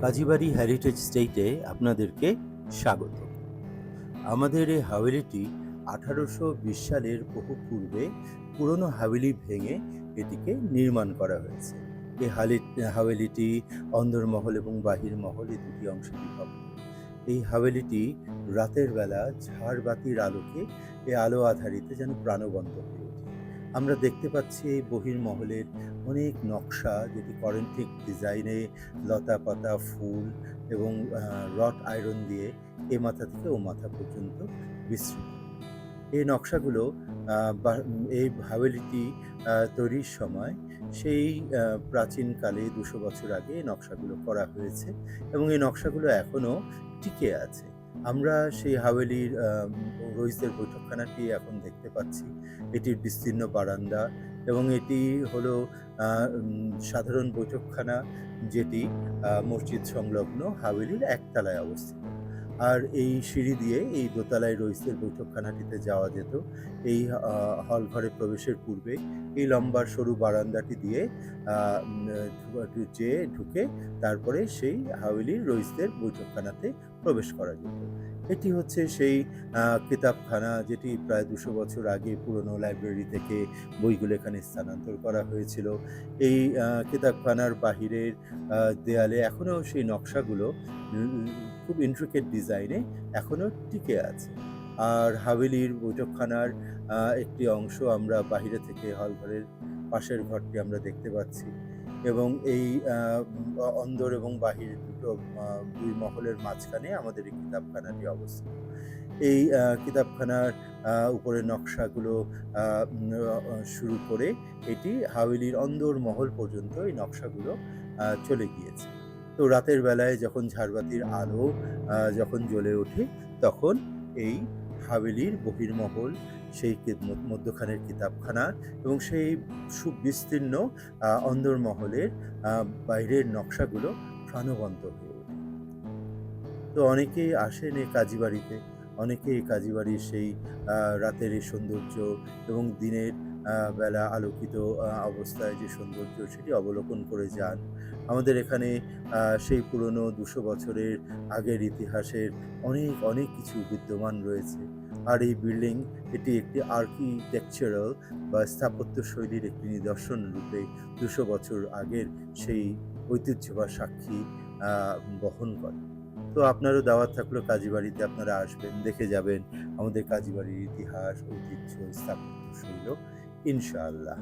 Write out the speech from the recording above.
Kazibari heritage স্টেটে আপনাদেরকে স্বাগত। আমাদের এই হাভেলিটি 1820 সালের বহু পূর্বে পুরনো হাভেলি ভেঙে এটিকে নির্মাণ করা হয়েছে। এই হাভেলিটি অন্দরমহল এবং বাহির মহল এই দুটি অংশে বিভক্ত। এই হাভেলিটি রাতের বেলা ঝাড়বাতির আলোকে এই আলো আধারিতে যেন প্রাণবন্ত হয়ে ওঠে। আমরা দেখতে পাচ্ছি এই বহির্মহলের অনেক নকশা, যেটি করেন্টিক ডিজাইনে লতা পাতা ফুল এবং রট আয়রন দিয়ে এ মাথা থেকে ও মাথা পর্যন্ত বিস্তৃত। এই নকশাগুলো এই হাভেলিটি তৈরির সময় সেই প্রাচীনকালে ২০০ বছর আগে এই নকশাগুলো করা হয়েছে এবং এই নকশাগুলো এখনও টিকে আছে। আমরা সেই হাভেলির রইসের বৈঠকখানাটি এখন দেখতে পাচ্ছি। এটির বিস্তীর্ণ বারান্দা এবং এটি হলো সাধারণ বৈঠকখানা, যেটি মসজিদ সংলগ্ন হাভেলির একতলায় অবস্থিত। আর এই সিঁড়ি দিয়ে এই দোতলায় রইসের বৈঠকখানাটিতে যাওয়া যেত। এই হল ঘরে প্রবেশের পূর্বে এই লম্বা সরু বারান্দাটি দিয়ে যেয়ে ঢুকে তারপরে সেই হাভেলির রইসের বৈঠকখানাতে প্রবেশ করা যেত। এটি হচ্ছে সেই কিতাবখানা, যেটি প্রায় ২০০ বছর আগে পুরনো লাইব্রেরি থেকে বইগুলো এখানে স্থানান্তর করা হয়েছিল। এই কিতাবখানার বাহিরের দেয়ালে এখনও সেই নকশাগুলো খুব ইন্ট্রিকেট ডিজাইনে এখনও টিকে আছে। আর হাভেলির বৈঠকখানার একটি অংশ আমরা বাহিরে থেকে হল ঘরের পাশের ঘরটি আমরা দেখতে পাচ্ছি এবং এই অন্দর এবং বাহির দুই মহলের মাঝখানে আমাদের এই কিতাবখানাটি অবস্থিত। এই কিতাবখানার উপরের নকশাগুলো শুরু করে এটি হাভেলির অন্দর মহল পর্যন্ত এই নকশাগুলো চলে গিয়েছে। তো রাতের বেলায় যখন ঝাড়বাতির আলো যখন জ্বলে ওঠে, তখন এই হাভেলির বহির্মহল, সেই মধ্যখানের কিতাবখানা এবং সেই সুবিস্তীর্ণ অন্দরমহলের বাইরের নকশাগুলো প্রাণবন্ত হয়ে ওঠে। তো অনেকেই আসেন এই কাজীবাড়িতে, অনেকেই এই কাজীবাড়ির সেই রাতের এই সৌন্দর্য এবং দিনের বেলা আলোকিত অবস্থায় যে সৌন্দর্য, সেটি অবলোকন করে যান। আমাদের এখানে সেই পুরনো ২০০ বছরের আগের ইতিহাসের অনেক অনেক কিছু বিদ্যমান রয়েছে। আর এই বিল্ডিং এটি একটি আর্কিটেকচারাল বা স্থাপত্য শৈলীর একটি নিদর্শন রূপে ২০০ বছর আগের সেই ঐতিহ্য বা সাক্ষী বহন করে। তো আপনারও দাওয়াত থাকলো, কাজীবাড়িতে আপনারা আসবেন, দেখে যাবেন আমাদের কাজীবাড়ির ইতিহাস, ঐতিহ্য, স্থাপত্য শৈল, ইনশাআল্লাহ।